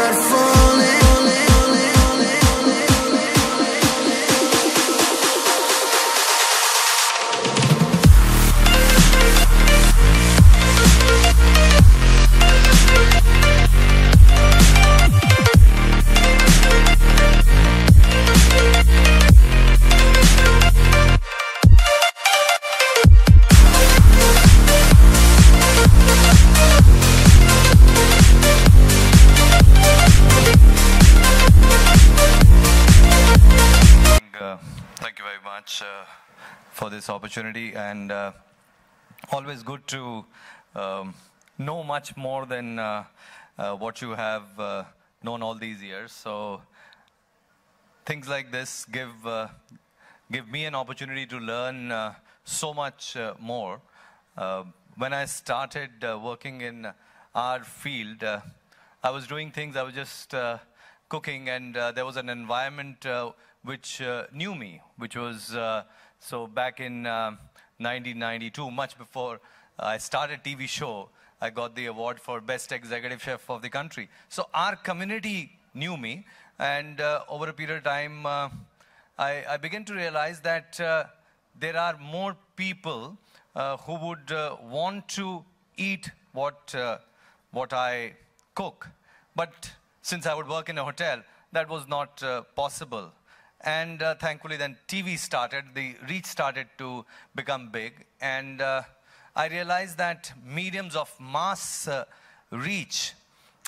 start falling. Thank you very much for this opportunity, and always good to know much more than what you have known all these years. So things like this give me an opportunity to learn so much more. When I started working in our field, I was doing things, I was just cooking, and there was an environment which knew me, which was, so back in 1992, much before I started TV show, I got the award for Best Executive Chef of the country. So our community knew me, and over a period of time, I began to realize that there are more people who would want to eat what I cook. But since I would work in a hotel, that was not possible. And thankfully then TV started, the reach started to become big. And I realized that mediums of mass reach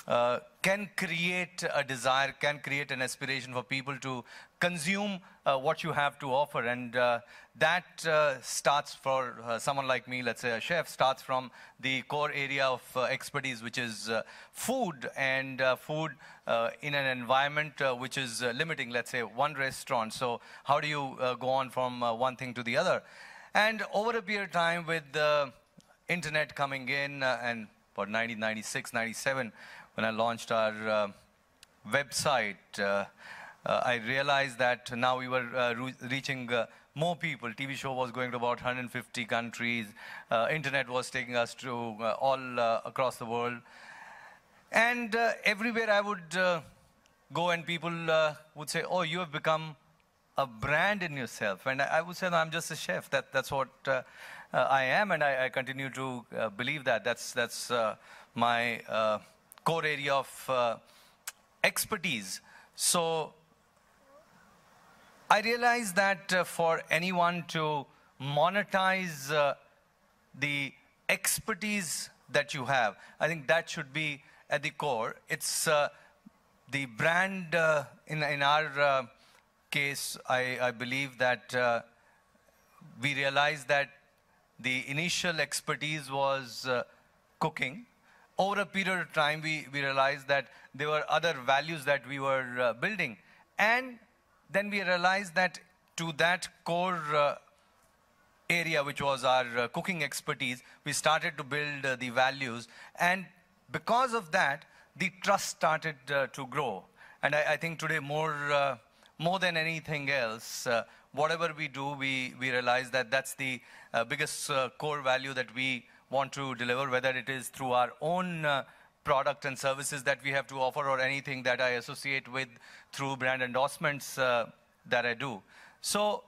can create a desire, can create an aspiration for people to consume what you have to offer. And that starts for someone like me, let's say a chef, starts from the core area of expertise, which is food, and food in an environment which is limiting, let's say one restaurant. So how do you go on from one thing to the other? And over a period of time, with the internet coming in, and for 1996, 97, when I launched our website, I realized that now we were reaching more people. TV show was going to about 150 countries. Internet was taking us to all across the world. And everywhere I would go, and people would say, oh, you have become a brand in yourself. And I would say, no, I'm just a chef. That's what I am, and I continue to believe that. That's my core area of expertise. So I realize that for anyone to monetize the expertise that you have, I think that should be at the core. It's the brand, in our case, I believe that we realized that the initial expertise was cooking. Over a period of time, we realized that there were other values that we were building. And then we realized that to that core area, which was our cooking expertise, we started to build the values. And because of that, the trust started to grow. And I think today, more than anything else, whatever we do, we realize that that's the biggest core value that we want to deliver, whether it is through our own product and services that we have to offer, or anything that I associate with through brand endorsements that I do. So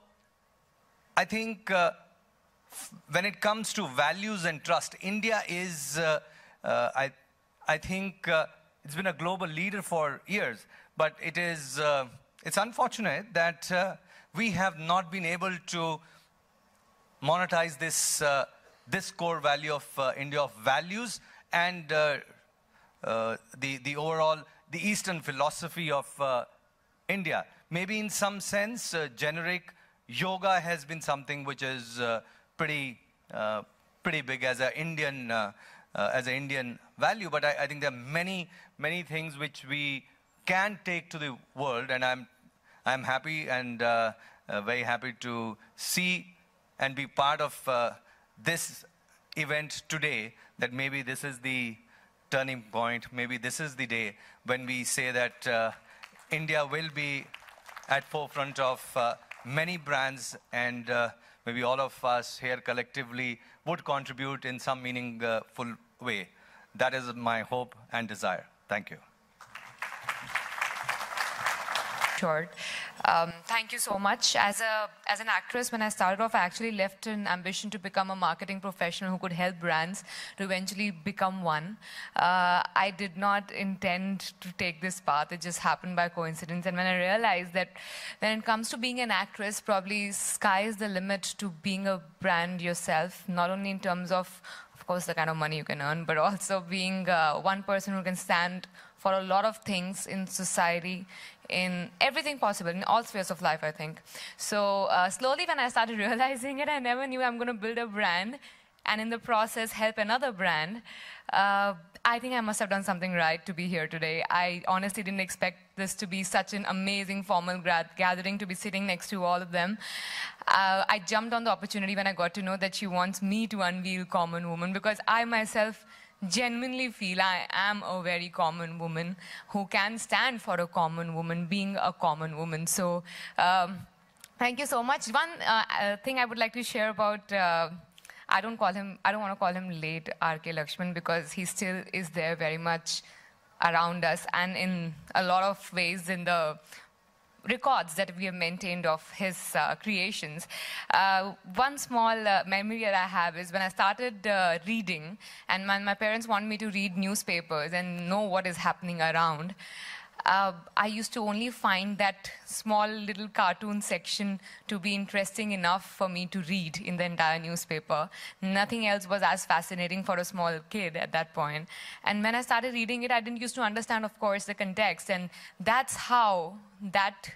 I think when it comes to values and trust, India is, I think it's been a global leader for years, but it's unfortunate that we have not been able to monetize this core value of India, of values, and the overall, the Eastern philosophy of India. Maybe in some sense, generic yoga has been something which is pretty big as an Indian value. But I think there are many things which we can take to the world, and I'm happy and very happy to see and be part of this event today, that maybe this is the turning point, maybe this is the day when we say that India will be at forefront of many brands, and maybe all of us here collectively would contribute in some meaningful way. That is my hope and desire. Thank you. short. Thank you so much. As an actress, when I started off, I actually left an ambition to become a marketing professional who could help brands to eventually become one. I did not intend to take this path. It just happened by coincidence. And when I realized that when it comes to being an actress, probably sky is the limit to being a brand yourself, not only in terms of course, the kind of money you can earn, but also being one person who can stand for a lot of things in society, in everything possible, in all spheres of life, I think. So slowly when I started realizing it, I never knew I'm going to build a brand and in the process help another brand. I think I must have done something right to be here today. I honestly didn't expect this to be such an amazing formal gathering, to be sitting next to all of them. I jumped on the opportunity when I got to know that she wants me to unveil Common Woman, because I myself genuinely feel I am a very common woman who can stand for a common woman, being a common woman. So thank you so much. One thing I would like to share about I don't want to call him late R.K. Laxman, because he still is there very much around us and in a lot of ways in the records that we have maintained of his creations. One small memory that I have is when I started reading, and my parents wanted me to read newspapers and know what is happening around. I used to only find that small little cartoon section to be interesting enough for me to read in the entire newspaper. Nothing else was as fascinating for a small kid at that point. And when I started reading it, I didn't used to understand, of course, the context. And that's how that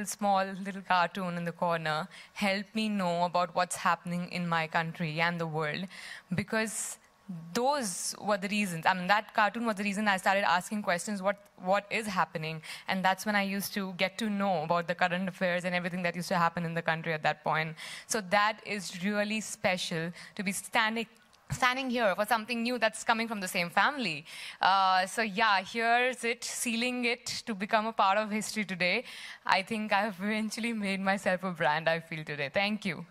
small little cartoon in the corner helped me know about what's happening in my country and the world. Because those were the reasons. I mean, that cartoon was the reason I started asking questions, what is happening? And that's when I used to get to know about the current affairs and everything that used to happen in the country at that point. So that is really special, to be standing here for something new that's coming from the same family. So yeah, here's it, sealing it to become a part of history today. I think I've eventually made myself a brand, I feel, today. Thank you.